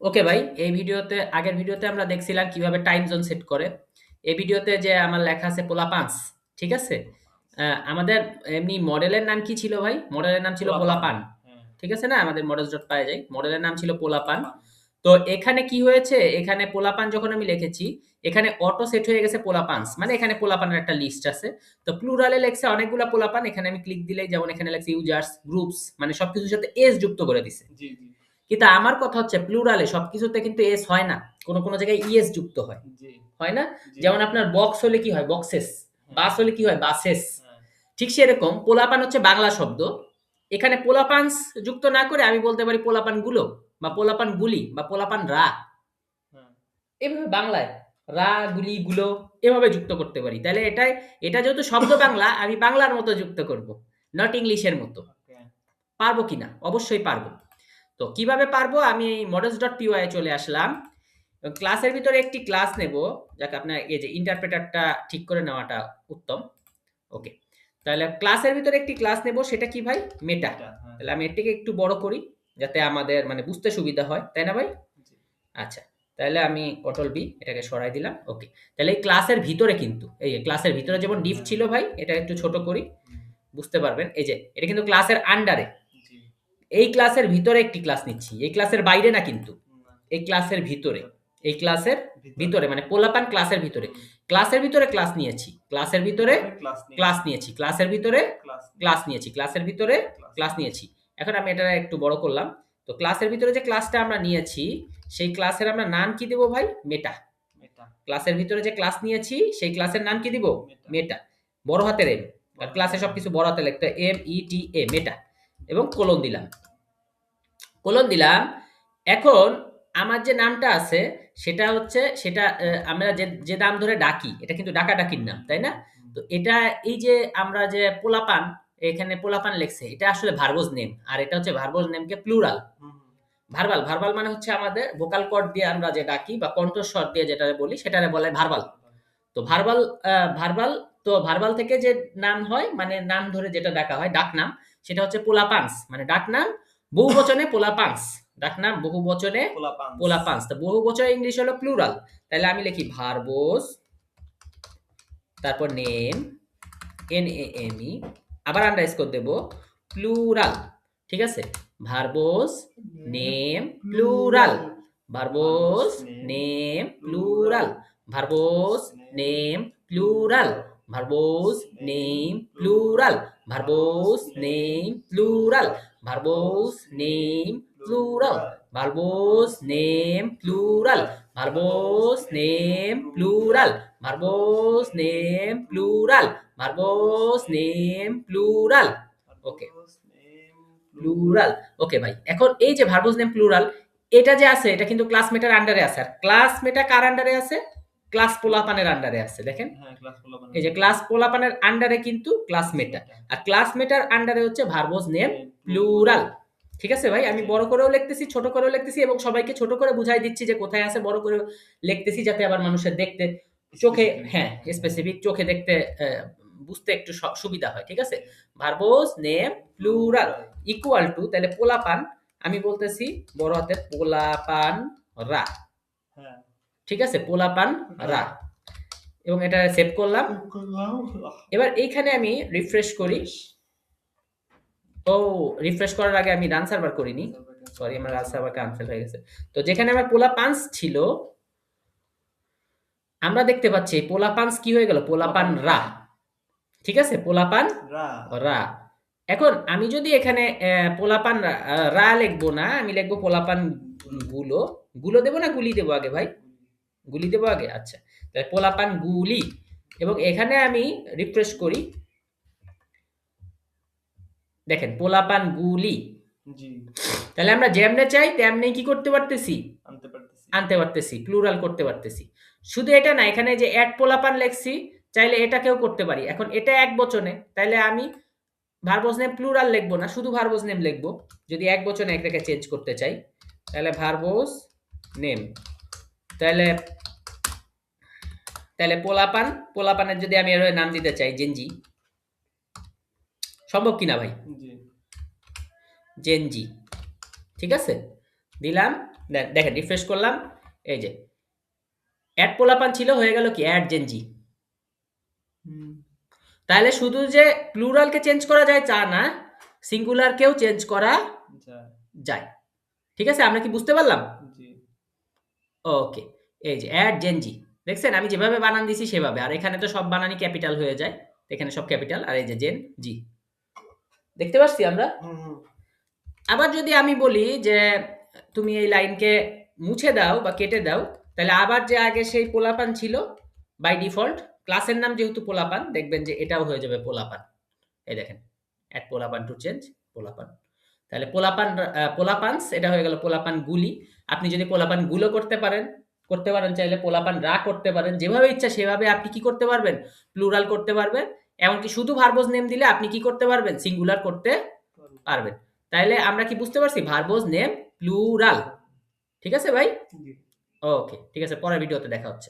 ওকে ভাই, আগের ভিডিওতে আমরা দেখছিলাম কিভাবে টাইম জোন সেট করে। এই ভিডিওতে যে আমার লেখা আছে পোলা পাঁচ, ঠিক আছে? আমাদের এমনি মডেলের নাম কি ছিল ভাই? মডেলের নাম ছিল পোলা পোলাপান। পান, হ্যাঁ, ঠিক আছে না? আমাদের মডেলস ডট পাওয়া যায়, মডেলের নাম ছিল পোলা পান। পোলাপান। তো এখানে কি হয়েছে, এখানে পোলা পান যখন আমি লিখেছি, এখানে অটো সেট হয়ে গেছে পোলা পাঁচ, মানে এখানে পোলা পানের একটা লিস্ট আছে। তো প্লুরালে লেখছে অনেকগুলা পোলা পান, এখানে আমি ক্লিক দিলেই যেমন এখানে লেখছে ইউজার্স গ্রুপস, মানে সবকিছুর সাথে এস যুক্ত করে দিছে। জি, জি, কিন্তু আমার কথা হচ্ছে প্লুরালে সবকিছুতে কিন্তু এস হয় না, কোনো কোনো জায়গায় ইএস যুক্ত হয়, জি, হয় না? জি। যেমন আপনার বক্স হলে কি হয় বক্সেস, হ্যাঁ, বাস হলে কি হয় বাসেস। হ্যাঁ, ঠিক সেরকম পোলাপান হচ্ছে বাংলা শব্দ, এখানে পোলাপানস যুক্ত না করে আমি বলতে পারি পোলাপান গুলো বা পোলাপান গুলি বা পোলাপান রা, হ্যাঁ। এভাবে বাংলায় রা গুলি গুলো এভাবে যুক্ত করতে পারি। তাহলে এটা যেহেতু শব্দ বাংলা, আমি বাংলার মতো যুক্ত করব, নট ইংলিশের মতো। ওকে। পারবো কিনা? অবশ্যই পারবো। তো কিভাবে পারবো, আমি এই models.py এ চলে আসলাম। ক্লাসের ভিতরে একটি ক্লাস নেব, যাকে আপনার এই যে ইন্টারপ্রেটারটা ঠিক করে নেওয়াটা উত্তম। ওকে, তাহলে ক্লাসের ভিতরে একটি ক্লাস নেব, সেটা কি ভাই? মেটা। মেটা, হ্যাঁ। তাহলে আমি এটিকে একটু বড় করি যাতে আমাদের মানে বুঝতে সুবিধা হয়, তাই না ভাই? জি। আচ্ছা, তাহলে আমি কন্ট্রোল বি এটাকে সরাই দিলাম। ওকে, তাহলে এই ক্লাসের ভিতরে কিন্তু এই যে ক্লাসের ভিতরে যেমন ডিফ হ্যাঁ। ছিল ভাই, এটা একটু ছোট করি, হুম, বুঝতে পারবেন। এই যে এটা কিন্তু ক্লাসের আন্ডারে, জি। এই ক্লাসের ভিতরে একটি ক্লাস নিচ্ছি, এই ক্লাসের বাইরে না কিন্তু, না, এই ক্লাসের ভিতরে, ভিতরে, এই ক্লাসের ভিতরে। ভিতরে মানে পোলাপান ক্লাসের ভিতরে। হুম। ক্লাসের ভিতরে ক্লাস নিয়েছি, ক্লাসের ভিতরে ভিতরে ক্লাস ক্লাস নিয়েছি। নিয়েছি, ক্লাসের ভিতরে ক্লাস ক্লাস নিয়েছি। নিয়েছি, ক্লাসের ভিতরে ক্লাস ক্লাস নিয়েছি। নিয়েছি। এখন আমি এটা একটু বড় করলাম। তো ক্লাসের ভিতরে যে ক্লাসটা আমরা নিয়েছি, সেই ক্লাসের আমরা নাম কি দেব ভাই? মেটা। মেটা, ক্লাসের ভিতরে যে ক্লাস নিয়েছি সেই ক্লাসের নাম কি দিব? মেটা। মেটা। বড় হাতের এম, বড় কারণ ক্লাসে হাতের এম। সবকিছু বড় হাতে লিখতে হয়, এম ই টি এ, মেটা। এবং কোলন দিলাম, কোলন দিলাম। এখন আমার যে নামটা আছে সেটা হচ্ছে সেটা আমরা যে যে নাম ধরে ডাকি, এটা কিন্তু ডাকাডাকির হুম, নাম, তাই না? হুম, হুম। তো এটা এই যে আমরা যে পোলাপান, এখানে পোলাপান লেখছে, এটা আসলে ভার্বস নেম, আর এটা হচ্ছে ভার্বস নেমকে প্লুরাল। হুম, হুম। ভার্বাল, ভার্বাল মানে হচ্ছে আমাদের ভোকাল কর্ড দিয়ে আমরা যে ডাকি বা কণ্ঠস্বর দিয়ে যেটারে বলি সেটারে বলে ভার্বাল। ভার্বাল। তো ভার্বাল, ভার্বাল, তো ভার্বাল থেকে যে নাম হয় মানে নাম ধরে যেটা ডাকা হয় ডাকনাম, সেটা হচ্ছে পোলাপানস, মানে ডাকনাম বহুবচনে পোলাপানস, ডাকনাম বহুবচনে পোলাপানস। পোলাপানস। তো বহুবচনে ইংলিশ হলো প্লুরাল। তাহলে আমি লিখি ভার্বস, তারপর name, N A M E, আবার আন্ডারস্কোর দেব, প্লুরাল। ঠিক আছে? Verbs name name plural, plural. Verbs verbs name name plural. Plural, verbs verbs name name plural, plural. Verbs verbs name name plural, plural. Verbs verbs name name plural, plural. Verbs verbs name name plural, plural. Verbs verbs name name plural, plural. Verbs verbs name name plural. Plural, verbs verbs name name plural, plural. Verbs verbs name name plural. Plural. ওকে, verbs name plural. Plural. ওকে ভাই, এখন এই যে verbs name plural, এটা যে আছে এটা কিন্তু ক্লাসমেটার আন্ডারে আছে। আর ক্লাসমেটা কার আন্ডারে আছে? ক্লাস পোলাপানের আন্ডারে আছে, দেখেন। হ্যাঁ, ক্লাস পোলাপান এই যে আন্ডারে ক্লাস আছে। পোলাপানের আন্ডারে কিন্তু ক্লাসমেটা, ক্লাসমেটা। আর ক্লাসমেটার আন্ডারে হচ্ছে verbs name name plural. Plural. ঠিক আছে ভাই, আমি জি। বড় করেও লিখতেছি, ছোট করেও লিখতেছি, এবং সবাইকে ছোট করে বুঝাই দিচ্ছি যে কোথায় আছে, বড় করে লিখতেছি যাতে আবার মানুষের দেখতে চোখে, স্পেসিফিক। হ্যাঁ হ্যাঁ, হ্যাঁ। স্পেসিফিক, চোখে দেখতে বুঝতে একটু সুবিধা হয়। ঠিক আছে? জি। Verbs name plural plural. Equal to, তাহলে পোলাপান আমি বলতেছি বড় হাতের পোলাপান রা। হ্যাঁ। ঠিক আছে? পোলাপান রা। রা, এবং এটা সেভ করলাম। করলাম। এবার এইখানে আমি রিফ্রেশ করি। রিফ্রেশ। ও, রিফ্রেশ করার আগে আমি রান সার্ভার করিনি, সার্ভার ক্যান্সেল সরি হয়ে আমার রান গেছে। সার্ভার ক্যান্সেল হয়ে গেছে। তো যেখানে আমার পোলা পাঁচ ছিল, আমরা দেখতে পাচ্ছি এই পোলা পাঁচ কি হয়ে গেল? পোলাপান পোলাপান রা। রা। ঠিক আছে? পোলাপান রা। রা। এখন আমি যদি এখানে পোলাপান রা লিখবো না, আমি লিখবো পোলাপান গুলো। গুলো। গুলো দেবো না গুলি দেবো আগে ভাই? গুলি দেবো আগে, আচ্ছা। তাহলে পোলাপান গুলি, এবং এখানে আমি রিফ্রেশ করি, দেখেন পোলাপান গুলি। জি। তাহলে আমরা যেমনে চাই তেমনি কি করতে পারতেছি? আনতে পারতেছি। আনতে পারতেছি, প্লুরাল করতে পারতেছি। শুধু এটা না, এখানে যে এক পোলাপান লেখছি, চাইলে এটাকেও করতে পারি। এখন এটা এক বচনে, তাইলে আমি ভার্বস নেম প্লুরাল লিখবো না, শুধু ভার্বস নেম লিখবো। যদি এক বচনে এটাকে চেঞ্জ করতে চাই, তাহলে ভার্বস নেম, তাহলে তাহলে পোলাপান, পোলাপানের যদি আমি এর নাম দিতে চাই জেনজি, সম্ভব কিনা ভাই? জি। জেনজি। ঠিক আছে? দিলাম, দেখেন রিফ্রেশ করলাম, এই যে অ্যাড পোলাপান ছিল হয়ে গেল কি অ্যাড জেনজি। হুম, তাহলে শুধু যে প্লুরালকে চেঞ্জ করা যায় তা না, সিঙ্গুলারকেও চেঞ্জ করা যায়। যায়। ঠিক আছে, আমরা কি বুঝতে পারলাম? জি। ওকে, এই যে অ্যাড জেনজি, দেখছেন আমি যেভাবে বানান দিছি সেভাবে, আর এখানে তো সব বানানই ক্যাপিটাল হয়ে যায়, এখানে সব ক্যাপিটাল, আর এই যে জেন জি, দেখতে পাচ্ছি আমরা। হুম, হুম। আবার যদি আমি বলি যে তুমি এই লাইনকে মুছে দাও বা কেটে দাও, তাহলে আবার যে আগে সেই পোলাপান ছিল বাই ডিফল্ট, ক্লাসের নাম যেহেতু পোলাপান, দেখবেন যে এটাও হয়ে যাবে পোলাপান। এই দেখেন, অ্যাড পোলাপান টু চেঞ্জ পোলাপান। তাহলে পোলাপান পোলাপানস এটা হয়ে গেল পোলাপান গুলি। আপনি যদি পোলাপান গুলো করতে পারেন চাইলে পোলাপান রা করতে পারেন, যেভাবে ইচ্ছা সেভাবে আপনি কি করতে পারবেন, প্লুরাল করতে পারবেন। এমনকি শুধু ভার্বস নেম দিলে আপনি কি করতে পারবেন, সিঙ্গুলার করতে পারবেন। তাইলে আমরা কি বুঝতে পারছি, ভার্বস নেম প্লুরাল। ঠিক আছে ভাই? জি। ওকে, ঠিক আছে, পরের ভিডিওতে দেখা হচ্ছে।